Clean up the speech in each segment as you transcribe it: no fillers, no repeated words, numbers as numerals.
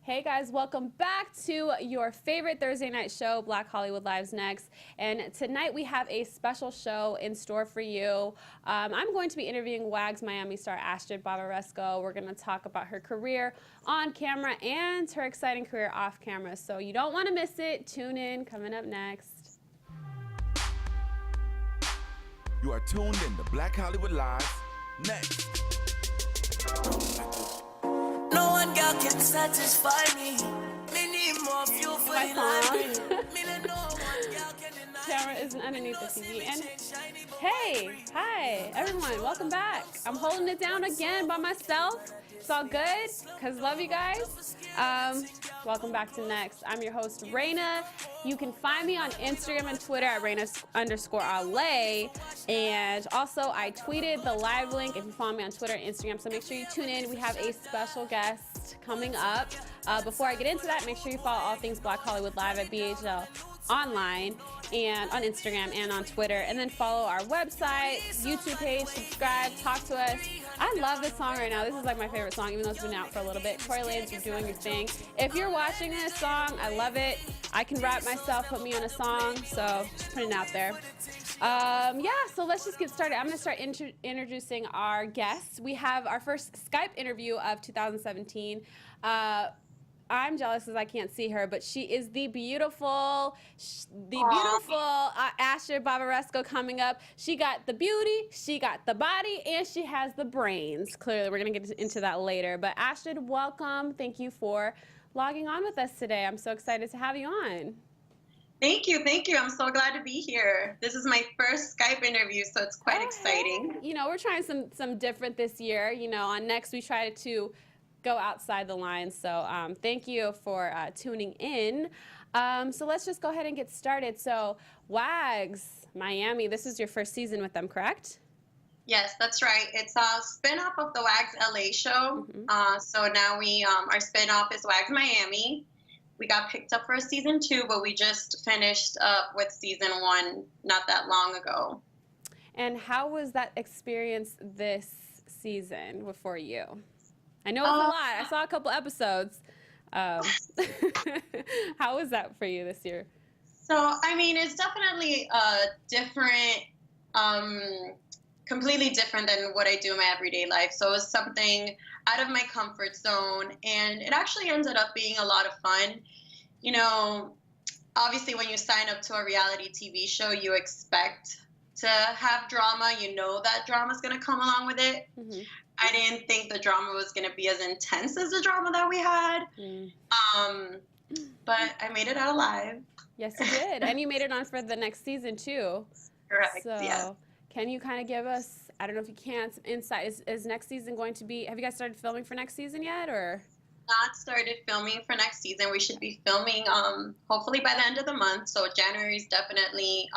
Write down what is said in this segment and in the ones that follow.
Hey guys, welcome back to your favorite Thursday night show, Black Hollywood Lives Next. And tonight we have a special show in store for you. I'm going to be interviewing WAGS Miami star Astrid Bavaresco. We're going to talk about her career on camera and her exciting career off camera. So you don't want to miss it. Tune in. Coming up next. You are tuned in to Black Hollywood Lives Next. No one girl can satisfy me. Me need more fuel for the life. Me no one girl can deny. Camera isn't underneath the TV. And hey, hi, everyone, welcome back. I'm holding it down again by myself. It's all good, because love you guys. Welcome back to Next. I'm your host, Rheina. You can find me on Instagram and Twitter at Rheina_Ale. And also, I tweeted the live link if you follow me on Twitter and Instagram, so make sure you tune in. We have a special guest coming up. Before I get into that, make sure you follow all things Black Hollywood Live at BHL online and on Instagram and on Twitter, and then follow our website, YouTube page, subscribe, talk to us. I love this song right now. This is like my favorite song, even though it's been out for a little bit. Tory Lanez, you're doing your thing. If you're watching this song, I love it. I can rap myself, put me on a song, so just putting it out there. Yeah, so let's just get started. I'm going to start introducing our guests. We have our first Skype interview of 2017. I'm jealous because I can't see her, but she is the beautiful Astrid Bavaresco coming up. She got the beauty, she got the body, and she has the brains. Clearly, we're going to get into that later. But Astrid, welcome. Thank you for logging on with us today. I'm so excited to have you on. Thank you. I'm so glad to be here. This is my first Skype interview, so it's quite exciting. You know, we're trying some different this year. You know, on Next, we try to go outside the lines. So thank you for tuning in. So let's just go ahead and get started. So WAGS Miami, this is your first season with them, correct? Yes, that's right. It's a spin-off of the WAGS LA show. So now our spin-off is WAGS Miami. We got picked up for season 2, but we just finished up with season 1 not that long ago. And how was that experience this season for you? I know it's a lot. I saw a couple episodes. How was that for you this year? So, I mean, it's definitely different, completely different than what I do in my everyday life. So it was something out of my comfort zone, and it actually ended up being a lot of fun. You know, obviously when you sign up to a reality TV show, you expect to have drama. You know that drama is going to come along with it. I didn't think the drama was going to be as intense as the drama that we had. But I made it out alive. Yes, you did. And you made it on for the next season, too. Correct, so, yes. Can you kind of give us, I don't know if you can, some insight. Is next season going to be, have you guys started filming for next season yet, or? Not started filming for next season. We should be filming hopefully by the end of the month. So January is definitely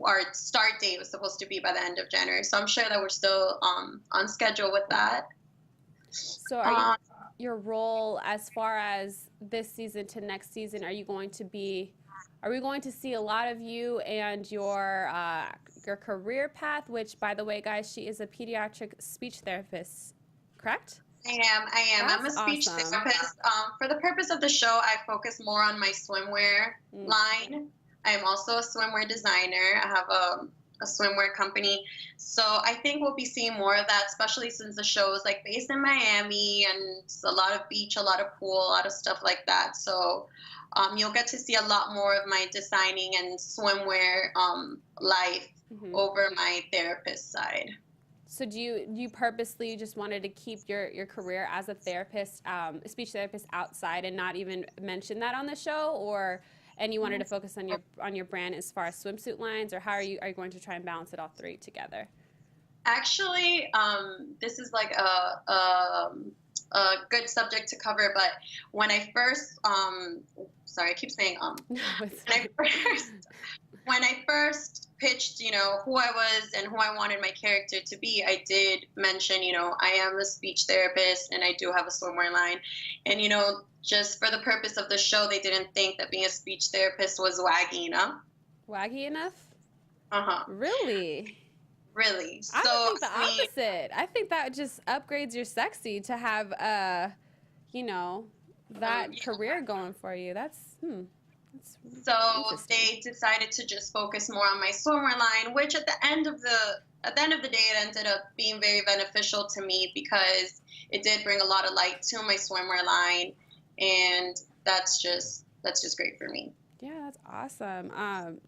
our start date was supposed to be by the end of January. So I'm sure that we're still on schedule with that. So are your role as far as this season to next season, are we going to see a lot of you and your career path, which, by the way, guys, she is a pediatric speech therapist, correct? I am. I'm a speech therapist. For the purpose of the show, I focus more on my swimwear line. I am also a swimwear designer. I have a swimwear company. So I think we'll be seeing more of that, especially since the show is like based in Miami and it's a lot of beach, a lot of pool, a lot of stuff like that. So you'll get to see a lot more of my designing and swimwear life over my therapist side. So do you purposely just wanted to keep your career as a therapist, speech therapist outside and not even mention that on the show, and you wanted to focus on your brand as far as swimsuit lines, or how are you going to try and balance it all three together? Actually, this is like a good subject to cover, but when I first sorry, I keep saying when I first pitched, you know, who I was and who I wanted my character to be, I did mention, you know, I am a speech therapist and I do have a swimwear line. And, you know, just for the purpose of the show, they didn't think that being a speech therapist was waggy enough. Waggy enough? Really? Really? I think the opposite. I think that just upgrades your sexy to have you know, that career going for you. That's So they decided to just focus more on my swimwear line, which at the end of the day, it ended up being very beneficial to me because it did bring a lot of light to my swimwear line, and that's just great for me. Yeah, that's awesome.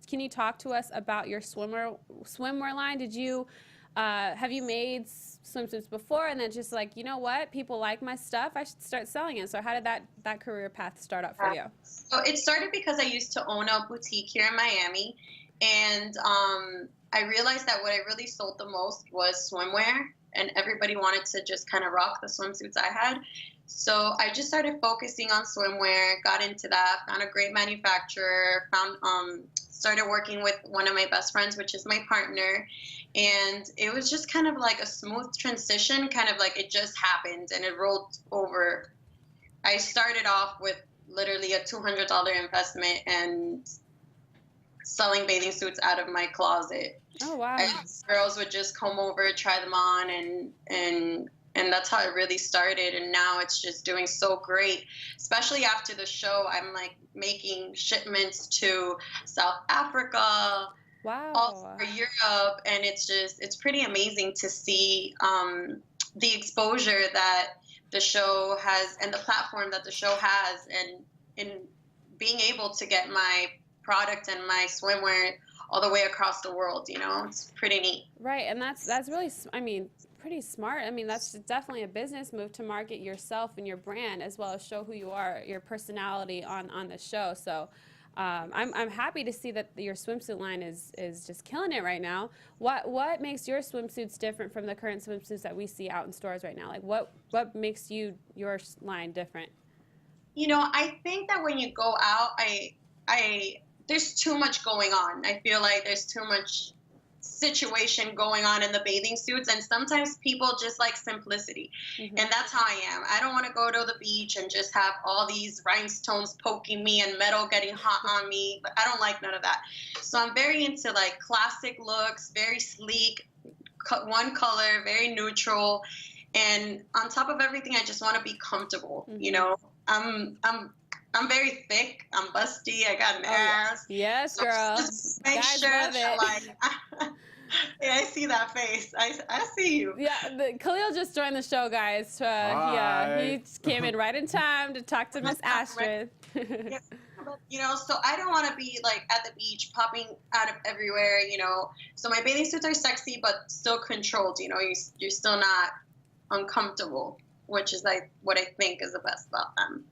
Can you talk to us about your swimwear line? Did you have you made swimsuits before and then just like, you know what, people like my stuff, I should start selling it? So how did that career path start up for you? So it started because I used to own a boutique here in Miami, and I realized that what I really sold the most was swimwear, and everybody wanted to just kind of rock the swimsuits I had. So I just started focusing on swimwear, got into that, found a great manufacturer, started working with one of my best friends, which is my partner. And it was just kind of like a smooth transition, kind of like it just happened and it rolled over. I started off with literally a $200 investment and selling bathing suits out of my closet. Oh, wow. And girls would just come over, try them on, and that's how it really started. And now it's just doing so great, especially after the show. I'm like making shipments to South Africa, all over Europe, and it's pretty amazing to see the exposure that the show has and the platform that the show has, and in being able to get my product and my swimwear all the way across the world. You know, it's pretty neat. Right, and that's really, I mean, pretty smart. I mean, that's definitely a business move to market yourself and your brand, as well as show who you are, your personality on the show. So I'm happy to see that your swimsuit line is just killing it right now. What makes your swimsuits different from the current swimsuits that we see out in stores right now? Like what makes your line different? You know, I think that when you go out, there's too much going on. I feel like there's too much situation going on in the bathing suits, and sometimes people just like simplicity. And that's how I am. I don't want to go to the beach and just have all these rhinestones poking me and metal getting hot on me, but I don't like none of that. So I'm very into like classic looks, very sleek, one color, very neutral, and on top of everything, I just want to be comfortable. You know, I'm very thick. I'm busty. I got an ass. Yes, girl. So make sure that, like, yeah, I see that face. I see you. Yeah, Khalil just joined the show, guys. Yeah, he came in right in time to talk to Miss Astrid. You know, so I don't want to be like at the beach popping out of everywhere. You know, so my bathing suits are sexy but still controlled. You know, you're still not uncomfortable, which is like what I think is the best about them.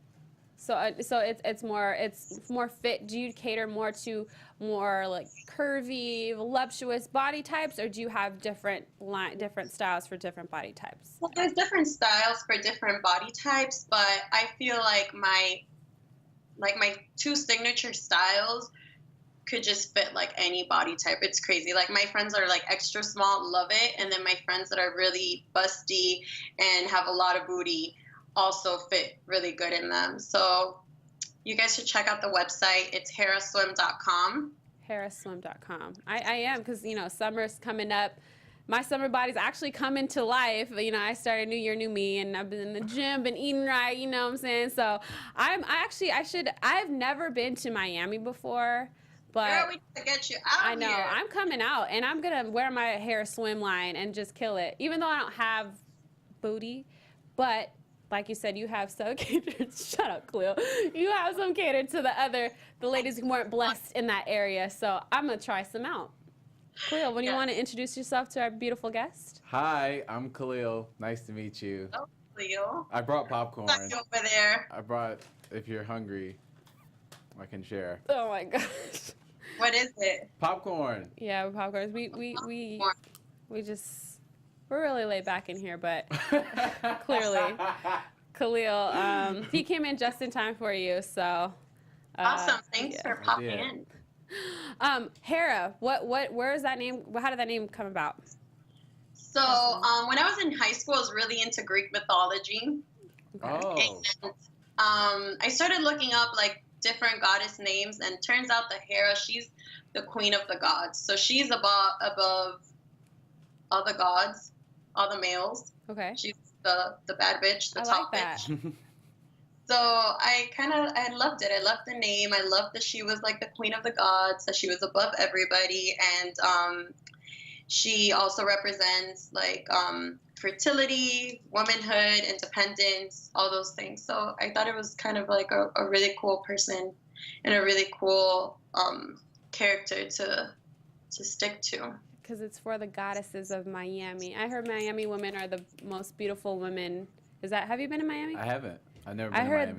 So it's more fit. Do you cater more to more like curvy, voluptuous body types, or do you have different styles for different body types? Well, there's different styles for different body types, but I feel like my two signature styles could just fit like any body type. It's crazy. Like my friends are like extra small, love it, and then my friends that are really busty and have a lot of booty also fit really good in them. So you guys should check out the website. It's haraswim.com. haraswim.com. I am, because, you know, summer's coming up. My summer body's actually coming to life. You know, I started New Year, New Me, and I've been in the gym, been eating right, you know what I'm saying? So I've never been to Miami before, but girl, we need to get you out I know, here. I'm coming out, and I'm going to wear my Hair Swim line and just kill it, even though I don't have booty, but like you said, you have some catered. Shut up, Cleo. You have some catered to the ladies who weren't blessed in that area. So I'm gonna try some out. Cleo, when you want to introduce yourself to our beautiful guest? Hi, I'm Khalil. Nice to meet you. Oh, Cleo. I brought popcorn. Over there. I brought. If you're hungry, I can share. Oh my gosh. What is it? Popcorn. Yeah, popcorn. We're really laid back in here, but clearly, Khalil, he came in just in time for you, so. Awesome, thanks for popping in. Hera, where is that name? How did that name come about? So, when I was in high school, I was really into Greek mythology. Oh. And, I started looking up like different goddess names, and turns out that Hera, she's the queen of the gods. So she's above all the gods. All the males. Okay. She's the bad bitch, the top bitch. So I loved it. I loved the name. I loved that she was like the queen of the gods, that she was above everybody. And she also represents like fertility, womanhood, independence, all those things. So I thought it was kind of like a really cool person and a really cool character to stick to. Because it's for the goddesses of Miami. I heard Miami women are the most beautiful women. Have you been in Miami? I haven't. I've never been I to heard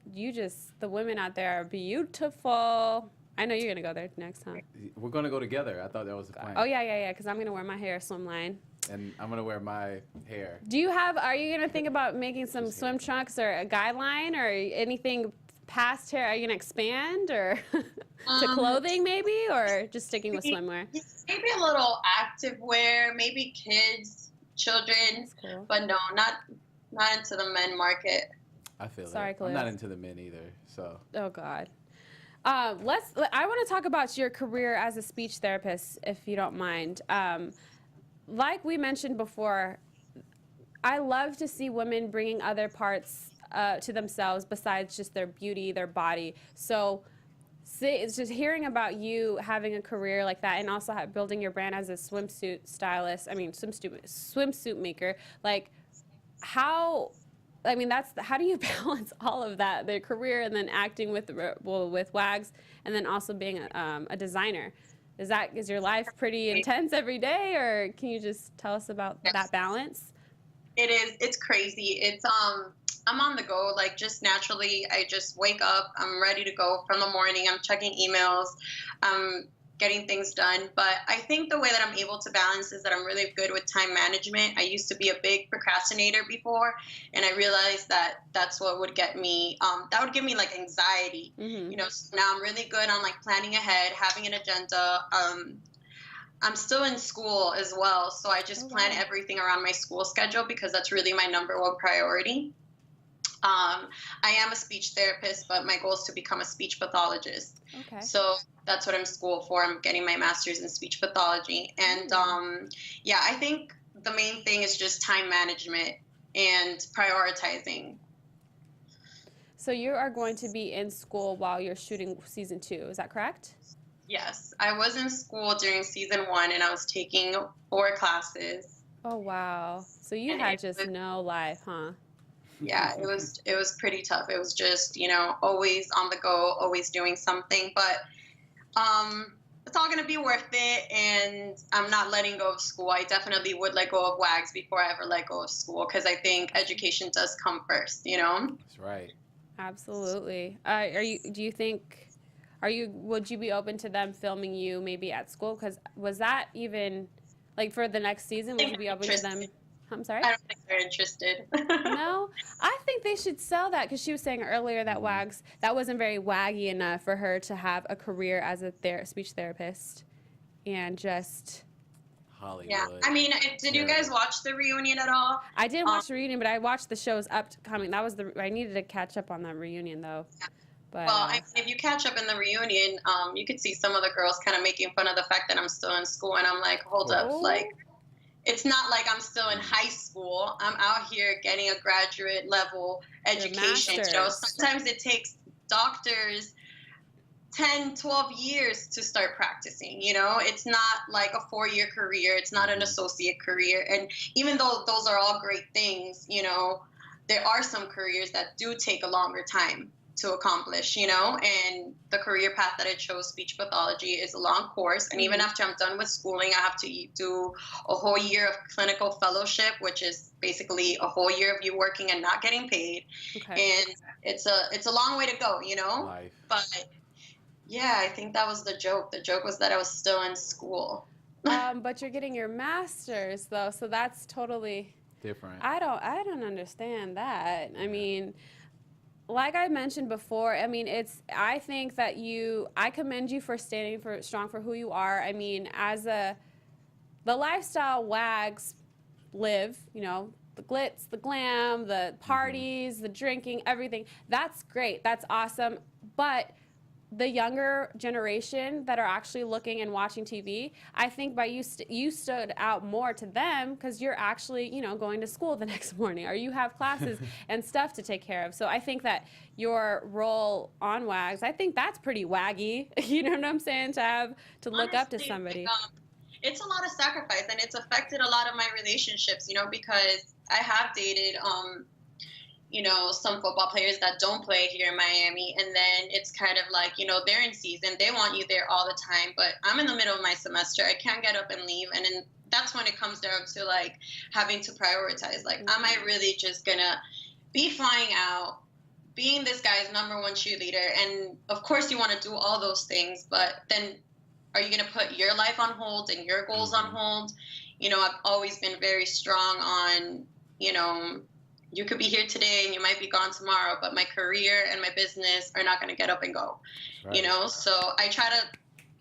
Miami. The women out there are beautiful. I know you're going to go there next time. We're going to go together. I thought that was the plan. Oh, yeah, because I'm going to wear my hair slimline. And I'm going to wear my hair. Are you going to think about making some swim trunks or a guideline or anything past hair? Are you going to expand or to clothing maybe, or just sticking with swimwear? Maybe a little active wear, maybe kids, children, cool. But no, not into the men market. I feel Sorry, it. Cliff. I'm not into the men either, so. Oh, God. I want to talk about your career as a speech therapist, if you don't mind. Like we mentioned before, I love to see women bringing other parts to themselves besides just their beauty, their body. So it's just hearing about you having a career like that and also building your brand as a swimsuit stylist, swimsuit maker, like how do you balance all of that, their career and then acting with WAGS and then also being a designer? Is your life pretty intense every day, or can you just tell us about that balance? It is. It's crazy. It's I'm on the go, like just naturally. I just wake up. I'm ready to go from the morning. I'm checking emails. I'm getting things done. But I think the way that I'm able to balance is that I'm really good with time management. I used to be a big procrastinator before, and I realized that that's what would get me, that would give me like anxiety. You know, so now I'm really good on like planning ahead, having an agenda. I'm still in school as well, so I just plan everything around my school schedule because that's really my number one priority. I am a speech therapist, but my goal is to become a speech pathologist. Okay. So that's what I'm in school for. I'm getting my master's in speech pathology. And yeah, I think the main thing is just time management and prioritizing. So you are going to be in school while you're shooting season 2, is that correct? Yes, I was in school during season 1 and I was taking 4 classes. Oh, wow. So you had just no life, huh? Yeah, it was pretty tough. It was just, you know, always on the go, always doing something. But it's all going to be worth it, and I'm not letting go of school. I definitely would let go of WAGS before I ever let go of school because I think education does come first, you know? That's right. Absolutely. Would you be open to them filming you maybe at school? Because was that even, like, for the next season, would you be open to them? I'm sorry? I don't think they're interested. No? I think they should sell that because she was saying earlier that WAGS, that wasn't very waggy enough for her to have a career as a speech therapist and just... Hollywood. Yeah. I mean, did you guys watch the reunion at all? I didn't watch the reunion, but I watched the shows upcoming. I needed to catch up on that reunion, though. Yeah. But, well, if you catch up in the reunion, you could see some of the girls kind of making fun of the fact that I'm still in school, and I'm like, hold up, like... It's not like I'm still in high school. I'm out here getting a graduate level education. You know, sometimes it takes doctors 10, 12 years to start practicing. You know, it's not like a 4-year career. It's not an associate career. And even though those are all great things, you know, there are some careers that do take a longer time to accomplish, you know, and the career path that I chose, speech pathology, is a long course. And even after I'm done with schooling, I have to do a whole year of clinical fellowship, which is basically a whole year of you working and not getting paid. Okay. And it's a long way to go, you know. Life. But yeah, I think that was the joke. The joke was that I was still in school. But you're getting your master's though, so that's totally different. I don't understand that. I mean, like I mentioned before, I mean, I think that I commend you for standing strong for who you are. I mean, the lifestyle WAGs live, you know, the glitz, the glam, the parties, the drinking, everything. That's great. That's awesome. But the younger generation that are actually looking and watching TV, I think by you stood out more to them because you're actually, you know, going to school the next morning, or you have classes and stuff to take care of. So I think that your role on WAGS, I think that's pretty waggy. You know what I'm saying? To look up to somebody. It's a lot of sacrifice, and it's affected a lot of my relationships, you know, because I have dated, you know, some football players that don't play here in Miami, and then it's kind of like, you know, they're in season, they want you there all the time, but I'm in the middle of my semester, I can't get up and leave, and then that's when it comes down to like having to prioritize, like, am I really just gonna be flying out, being this guy's #1 cheerleader, and of course you want to do all those things, but then are you gonna put your life on hold and your goals on hold? You know, I've always been very strong on, you know, you could be here today and you might be gone tomorrow, but my career and my business are not going to get up and go, right. You know? So I try to,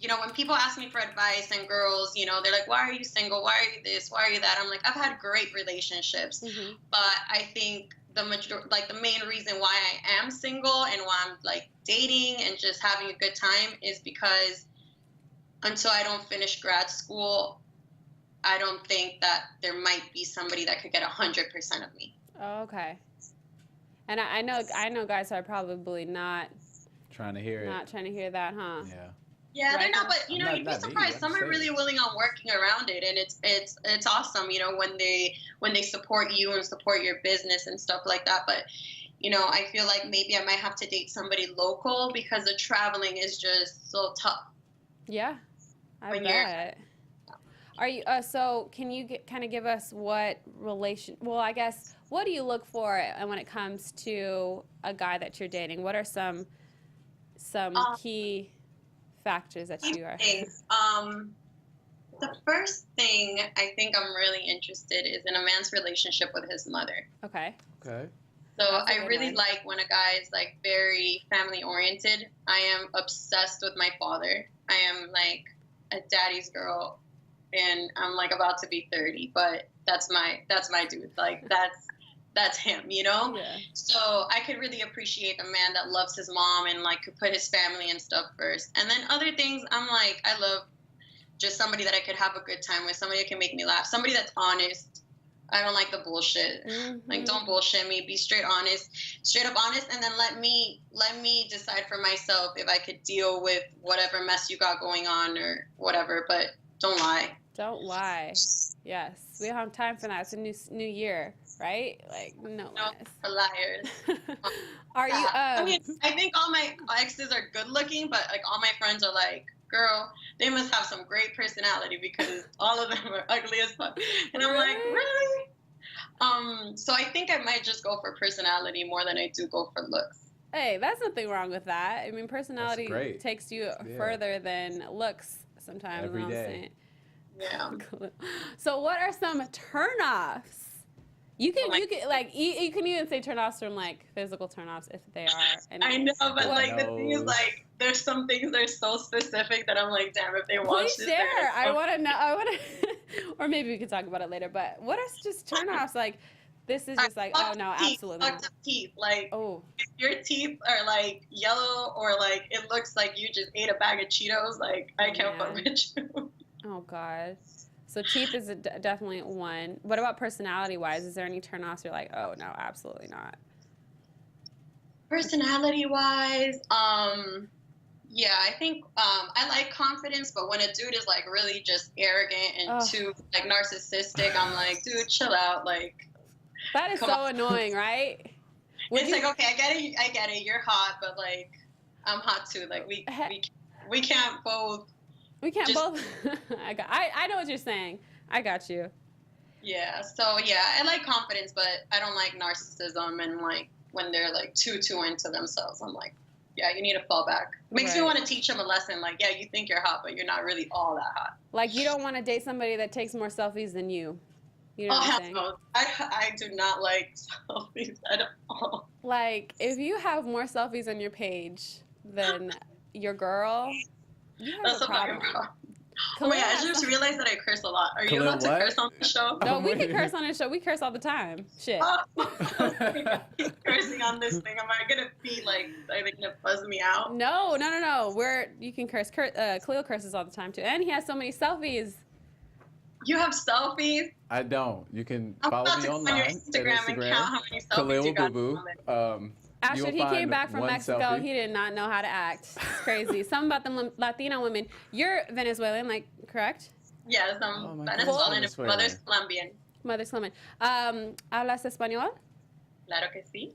you know, when people ask me for advice, and girls, you know, they're like, why are you single? Why are you this? Why are you that? I'm like, I've had great relationships, but I think the main reason why I am single and why I'm like dating and just having a good time is because until I don't finish grad school, I don't think that there might be somebody that could get 100% of me. Oh, okay. And I know guys are probably not trying to hear that, huh? Yeah. Yeah, right? They're not, but you know, you'd be surprised. Some are really willing on working around it, and it's awesome, you know, when they support you and support your business and stuff like that. But you know, I feel like maybe I might have to date somebody local because the traveling is just so tough. Yeah, I bet. Are you so can you kind of give us what do you look for when it comes to a guy that you're dating? What are some key factors that you are? The first thing I think I'm really interested is in a man's relationship with his mother. Okay. So I really like when a guy is like very family oriented. I am obsessed with my father. I am like a daddy's girl. And I'm like about to be 30, but that's my dude. Like that's him, you know? Yeah. So I could really appreciate a man that loves his mom and like could put his family and stuff first. And then other things, I'm like, I love just somebody that I could have a good time with, somebody that can make me laugh, somebody that's honest. I don't like the bullshit. Like, don't bullshit me. Be straight up honest, and then let me decide for myself if I could deal with whatever mess you got going on or whatever. But don't lie. Don't lie. Yes, we don't have time for that. It's a new year, right? Like, no for liars. Are you? I mean, I think all my exes are good looking, but like all my friends are like, girl, they must have some great personality because all of them are ugly as fuck. And I'm like, really? So I think I might just go for personality more than I do go for looks. Hey, that's nothing wrong with that. I mean, personality takes you further than looks sometimes. Every day. Yeah. So what are some turnoffs? You can even say turnoffs from like physical turnoffs if they are. I know, but like the thing is like there's some things that are so specific that I'm like, damn, if they watch this. Share. I want to know. Or maybe we could talk about it later. But what are just turnoffs? Like this is just like, oh no, absolutely. Fucked up teeth. Like, if your teeth are like yellow or like it looks like you just ate a bag of Cheetos, like I can't fuck with you. Oh, God. So teeth is definitely one. What about personality-wise? Is there any turnoffs you're like, oh, no, absolutely not? Personality-wise, yeah, I think I like confidence, but when a dude is like really just arrogant and too like narcissistic, I'm like, dude, chill out. Like, that is so annoying, right? It's like, okay, I get it. You're hot, but like, I'm hot too. Like, we can't both. We can't both. I know what you're saying. I got you. Yeah. So yeah, I like confidence, but I don't like narcissism and like when they're like too into themselves. I'm like, yeah, you need to fall back. Makes me want to teach them a lesson. Like, yeah, you think you're hot, but you're not really all that hot. Like, you don't want to date somebody that takes more selfies than you. You know what I'm saying? No. I do not like selfies at all. Like, if you have more selfies on your page than your girl, you have a problem. Oh my god, I just realized that I curse a lot. Are you allowed to curse on the show? No, we can curse on the show. We curse all the time. Shit. I keep cursing on this thing. Am I gonna be like, are they gonna buzz me out? No. You can curse. Cleo curses all the time too, and he has so many selfies. You have selfies? I don't. You can follow me online on your Instagram and count how many selfies you got. Astrid, he came back from Mexico. Selfie. He did not know how to act. It's crazy. Something about the Latina women. You're Venezuelan, like, correct? Yes, I'm Venezuelan. Mother's Colombian. Mother's Colombian. ¿Hablas español? Claro que sí.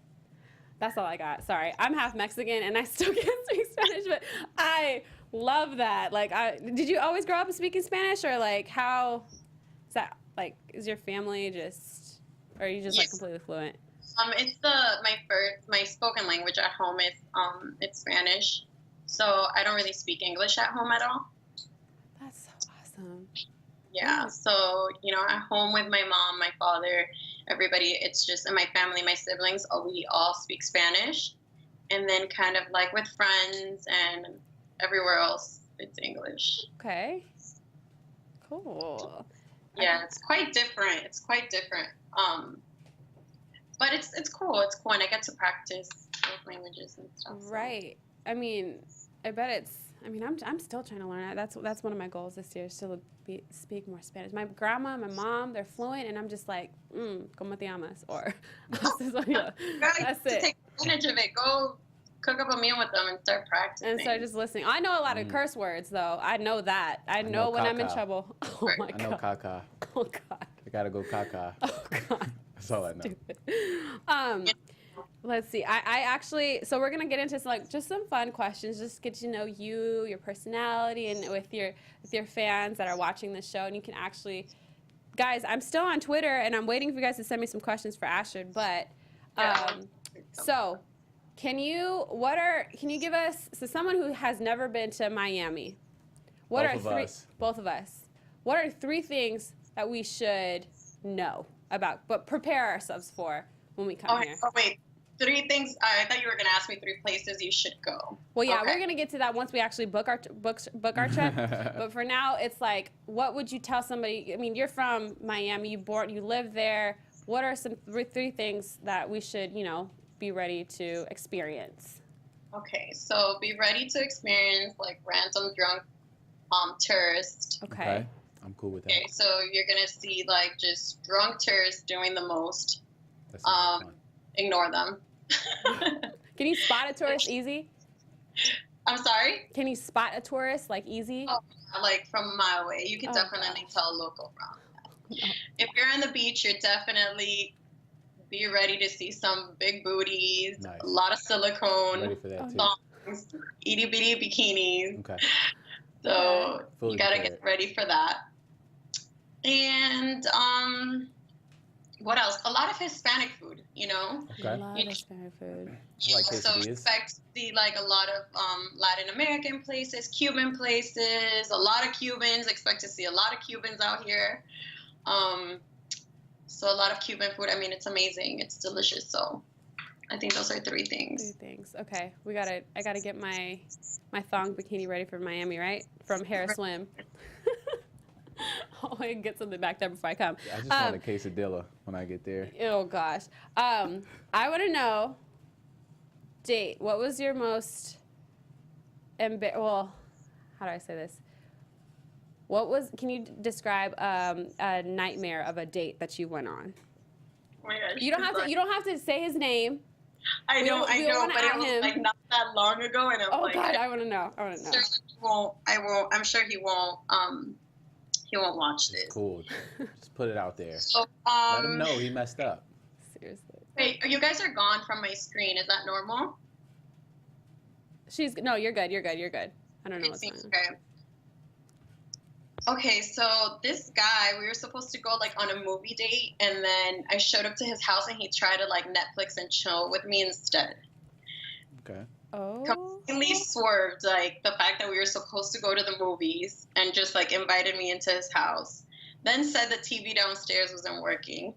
That's all I got. Sorry. I'm half Mexican, and I still can't speak Spanish, but I love that. Like, did you always grow up speaking Spanish, or, like, how is that, like, is your family just, or are you just, like, completely fluent? It's my spoken language at home is it's Spanish, so I don't really speak English at home at all. That's so awesome. Yeah, so at home with my mom, my father, everybody, it's just, and my family, my siblings, we all speak Spanish, and then kind of like with friends and everywhere else, it's English. Okay. Cool. Yeah, it's quite different. But it's cool. It's cool, and I get to practice both languages and stuff. So. Right. I mean, I bet it's. I mean, I'm still trying to learn that. That's one of my goals this year, is to speak more Spanish. My grandma, my mom, they're fluent, and I'm just like, ¿cómo te llamas? Or, that's it. Take advantage of it. Go cook up a meal with them and start practicing. And start just listening. I know a lot of curse words, though. I know that. I know when I'm in trouble. Oh my God. I know caca. Oh God. I gotta go caca. Oh God. That's all I know. Let's see. I actually, so we're gonna get into just some fun questions, just get to know you, your personality, and with your fans that are watching this show. And you can actually, guys, I'm still on Twitter, and I'm waiting for you guys to send me some questions for Astrid. But so, can you give us, so someone who has never been to Miami, both of us. What are 3 things that we should know about, but prepare ourselves for when we come here? Oh, wait. 3 things. I thought you were gonna ask me 3 places you should go. Well, yeah, we're gonna get to that once we actually book our trip. But for now, it's like, what would you tell somebody? I mean, you're from Miami. You live there. What are some 3 things that we should, be ready to experience? Okay, so be ready to experience like random drunk tourists. Okay. I'm cool with that. Okay, so you're gonna see like just drunk tourists doing the most. That's fun. Ignore them. Can you spot a tourist easy? I'm sorry? Can you spot a tourist easy? Oh, like from a mile away. You can definitely tell a local from that. No. If you're on the beach, you're definitely be ready to see some big booties, nice. A lot of silicone, ready for that thongs, itty bitty bikinis. Okay. So you gotta get ready for that. And what else? A lot of Hispanic food, Okay. A lot of Hispanic food. You also expect to see like a lot of Latin American places, Cuban places, a lot of Cubans. Expect to see a lot of Cubans out here. So a lot of Cuban food. I mean, it's amazing. It's delicious. So I think those are 3 things. 3 things. Okay. I gotta get my thong bikini ready for Miami, right? From Hair Swim. I can get something back there before I come. I just want a quesadilla when I get there. Oh gosh. I want to know, date. What was your most how do I say this? Can you describe a nightmare of a date that you went on? Oh my gosh. You don't have to say his name. I know, but it was like not that long ago, and I'm God, I want to know. I'm sure he won't. He won't watch this. Cool. Just put it out there. So, let him know he messed up. Seriously. Wait, you guys are gone from my screen. Is that normal? No, you're good. I don't know what's going on. Okay, so this guy, we were supposed to go like on a movie date, and then I showed up to his house, and he tried to like Netflix and chill with me instead. Okay. Oh. Completely swerved like the fact that we were supposed to go to the movies and just like invited me into his house. Then said the TV downstairs wasn't working.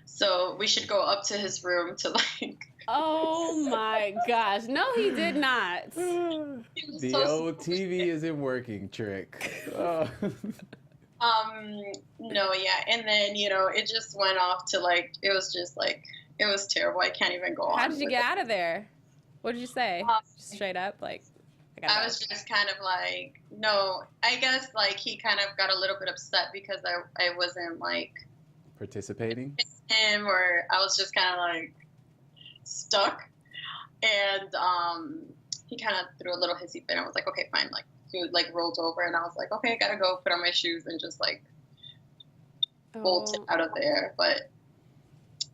So we should go up to his room to like Oh my gosh. No, he did not. The so old TV isn't working trick. Oh. No, yeah. And then, it just went off to it was just it was terrible. I can't even go on. How did you with get it. out of there? What did you say? Just straight up, I gotta I go. was just kind of no, I guess he kind of got a little bit upset because I wasn't Participating? him, or I was just kind of stuck. And he kind of threw a little hissy fit. I was like, okay, fine. He rolled over, and I was like, okay, I gotta go put on my shoes and just bolted out of there. But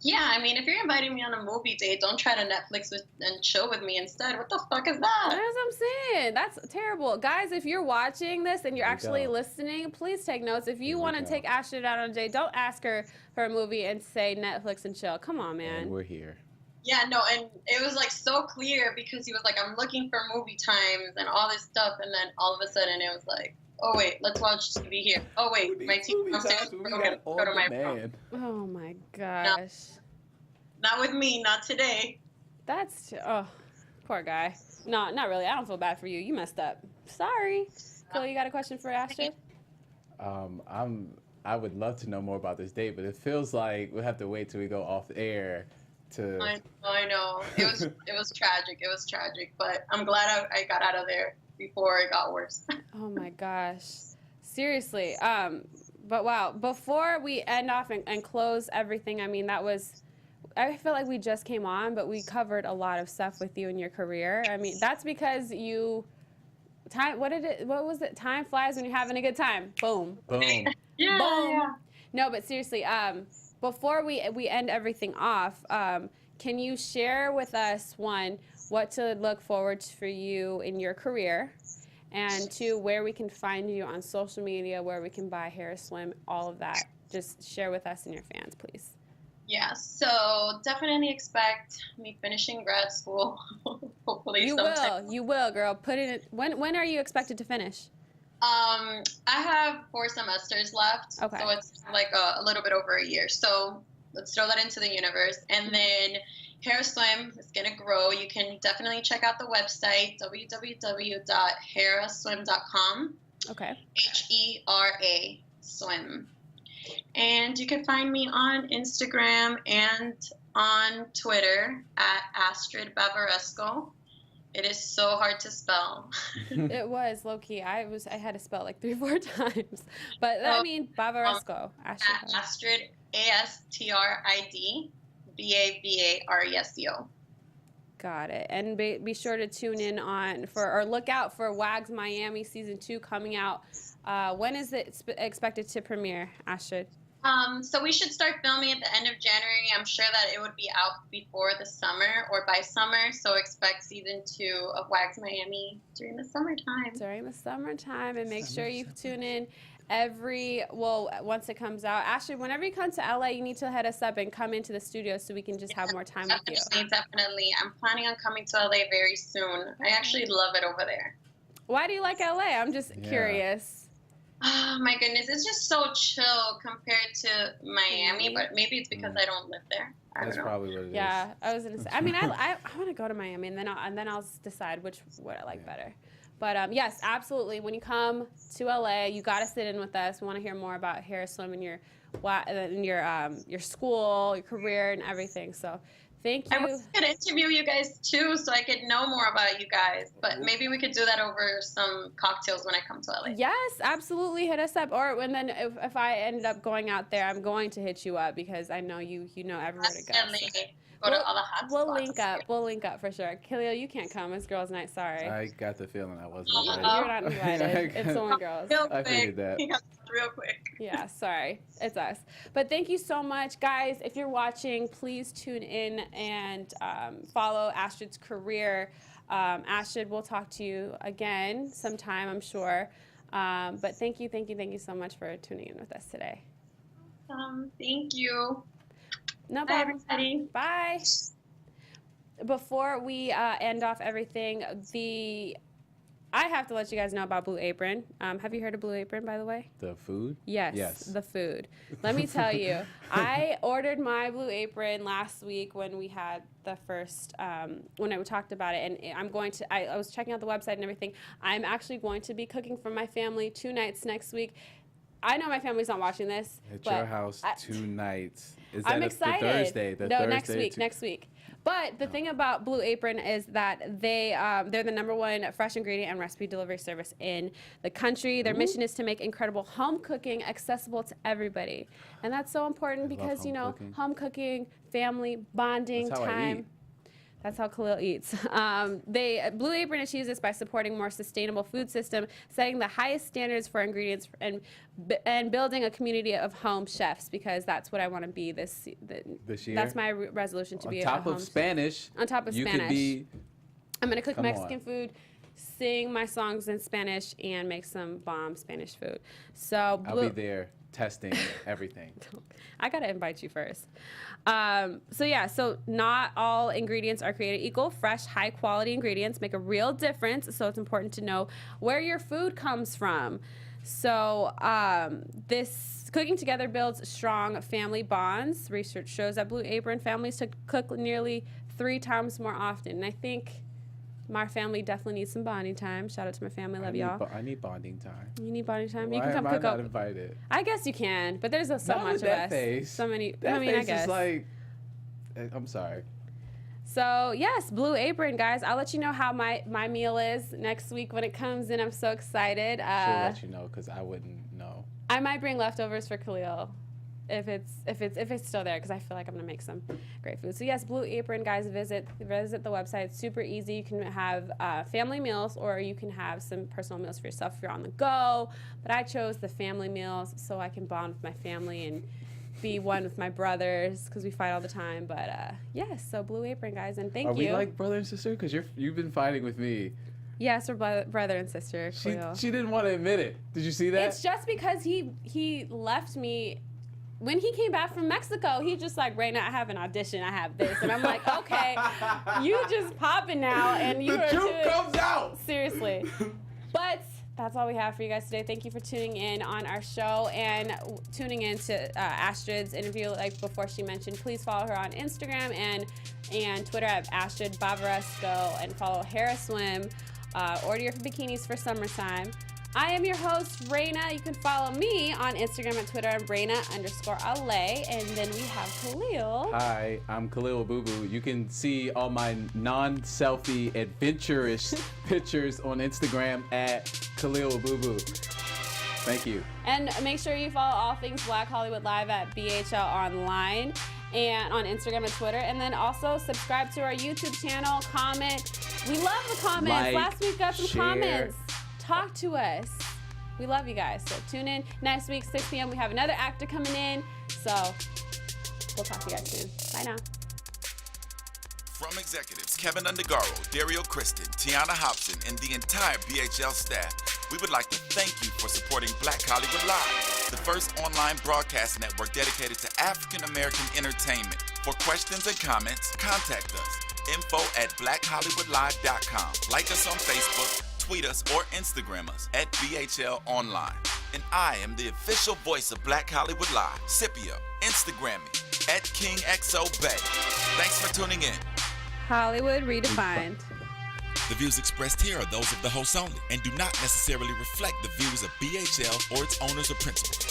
yeah, I mean, if you're inviting me on a movie date, don't try to Netflix and chill with me instead. What the fuck is that? That's what I'm saying. That's terrible. Guys, if you're watching this and you're actually listening, please take notes. If you want to take Astrid out on a date, don't ask her for a movie and say Netflix and chill. Come on, man. And we're here. Yeah, no, and it was so clear because he was I'm looking for movie times and all this stuff, and then all of a sudden it was oh wait, let's watch TV here. Oh wait, my TV downstairs. Go to my room. Oh my gosh. Not with me, not today. That's poor guy. No, not really. I don't feel bad for you. You messed up. Sorry. Chloe, you got a question for Astrid? I would love to know more about this date, but it feels like we'll have to wait till we go off air to. I know. It was tragic. It was tragic, but I'm glad I got out of there before it got worse. Oh my gosh. Seriously. But wow, before we end off and close everything, I mean, I feel like we just came on, but we covered a lot of stuff with you in your career. I mean, that's because what was it? Time flies when you're having a good time. Boom. Boom. Yeah. Boom. Yeah. No, but seriously, before we end everything off, can you share with us, one, what to look forward to for you in your career, and two, where we can find you on social media, where we can buy Hair Swim, all of that. Just share with us and your fans, please. Yeah, so definitely expect me finishing grad school. Hopefully sometime. You will, girl. Put it in. When are you expected to finish? I have 4 semesters left. Okay. So it's a little bit over a year. So let's throw that into the universe. And then Hair Swim is going to grow. You can definitely check out the website, www.heraswim.com. Okay. HERA Swim. And you can find me on Instagram and on Twitter at Astrid Bavaresco. It is so hard to spell. It was low-key. I had to spell 3-4 times. But I mean, Bavaresco. Astrid, ASTRID, BAVARESCO. Got it. And be sure to tune in or look out for WAGS Miami Season 2 coming out. When is it expected to premiere, Astrid? So we should start filming at the end of January. I'm sure that it would be out before the summer or by summer. So expect Season 2 of WAGS Miami during the summertime. And make sure you tune in once it comes out. Astrid, whenever you come to LA, you need to head us up and come into the studio so we can just have more time with you. Definitely. I'm planning on coming to LA very soon. I actually love it over there. Why do you like LA? I'm just curious. Oh my goodness, it's just so chill compared to Miami, but maybe it's because I don't live there. That's probably what it is. Yeah, I was gonna say. I mean, I want to go to Miami, and then I'll decide what I like better. But yes, absolutely. When you come to LA, you gotta sit in with us. We want to hear more about Hair Swim and your school, your career, and everything. So. Thank you. I wish I could interview you guys too so I could know more about you guys, but maybe we could do that over some cocktails when I come to LA. Yes, absolutely. Hit us up. And then if I ended up going out there, I'm going to hit you up because I know you know everywhere to go. So. Go to all the hot spots. We'll link up for sure. Khalil, you can't come. It's girls' night. Sorry. I got the feeling I wasn't You're invited. not invited. It's only girls. I figured that. Real quick. Yeah, sorry. It's us. But thank you so much. Guys, if you're watching, please tune in and follow Astrid's career. Astrid, we'll talk to you again sometime, I'm sure. But thank you so much for tuning in with us today. Thank you. No Bye, problem. everybody. Bye. Before we end off everything, the I have to let you guys know about Blue Apron. Have you heard of Blue Apron, by the way? The food? Yes, the food. Let me tell you, I ordered my Blue Apron last week when we had the first, when I talked about it, and I'm going to, I was checking out the website and everything. I'm actually going to be cooking for my family 2 nights next week. I know my family's not watching this. At your house, 2 nights. Is I'm that excited. The Thursday? The no, Thursday next week. But the thing about Blue Apron is that they're the #1 fresh ingredient and recipe delivery service in the country. Their mission is to make incredible home cooking accessible to everybody. And that's so important because, you know, home cooking, family, bonding, That's how I time. eat. That's how Khalil eats. Blue Apron achieves this by supporting more sustainable food system, setting the highest standards for ingredients, and building a community of home chefs, because that's what I want to be this year. That's my resolution to be on top of Spanish. On top of you Spanish. Could be, I'm gonna cook come Mexican on. food, sing my songs in Spanish, and make some bomb Spanish food. So I'll be there testing everything. I gotta invite you first. So not all ingredients are created equal. Fresh, high quality ingredients make a real difference. So it's important to know where your food comes from. So this cooking together builds strong family bonds. Research shows that Blue Apron families cook nearly 3 times more often. And I think my family definitely needs some bonding time. Shout out to my family. Love y'all. I need bonding time. You need bonding time. Why you can come am cook I up. not invited? I guess you can, but there's so Not much with of that us. face. So many. That I mean, face I guess. is like, I'm sorry. So yes, Blue Apron, guys. I'll let you know how my meal is next week when it comes in. I'm so excited. She'll let you know because I wouldn't know. I might bring leftovers for Khalil if it's still there, because I feel like I'm gonna make some great food. So yes, Blue Apron, guys, visit the website. It's super easy. You can have family meals, or you can have some personal meals for yourself if you're on the go. But I chose the family meals so I can bond with my family and be one with my brothers, because we fight all the time. But yes, so Blue Apron, guys, and thank you. Are we like brother and sister? Because you've been fighting with me. Yes, we're brother and sister. She didn't want to admit it. Did you see that? It's just because he left me. When he came back from Mexico, he just like, Rheina, I have an audition, I have this. And I'm like, okay, you just popping now. And you the truth comes out. Seriously. But that's all we have for you guys today. Thank you for tuning in on our show and tuning in to Astrid's interview. Like before she mentioned, please follow her on Instagram and Twitter at Astrid Bavaresco, and follow Hera Swim. Order your bikinis for summertime. I am your host, Rheina. You can follow me on Instagram and Twitter at Rheina_Ale. And then we have Khalil. Hi, I'm Khalil Boo Boo. You can see all my non-selfie adventurous pictures on Instagram at Khalil Boo Boo. Thank you. And make sure you follow all things Black Hollywood Live at BHL Online and on Instagram and Twitter. And then also subscribe to our YouTube channel, comment. We love the comments. Like, Last week got some share. comments. Talk to us. We love you guys. So tune in next week, 6 p.m. We have another actor coming in. So we'll talk to you guys soon. Bye now. From executives Keven Undergaro, Dario Kristen, Tiana Hobson, and the entire BHL staff, we would like to thank you for supporting Black Hollywood Live, the first online broadcast network dedicated to African American entertainment. For questions and comments, contact us. info@blackhollywoodlive.com. Like us on Facebook, tweet us, or Instagram us at BHL Online. And I am the official voice of Black Hollywood Live, Scipio. Instagram me at KingXOBay. Thanks for tuning in. Hollywood Redefined. The views expressed here are those of the hosts only and do not necessarily reflect the views of BHL or its owners or principals.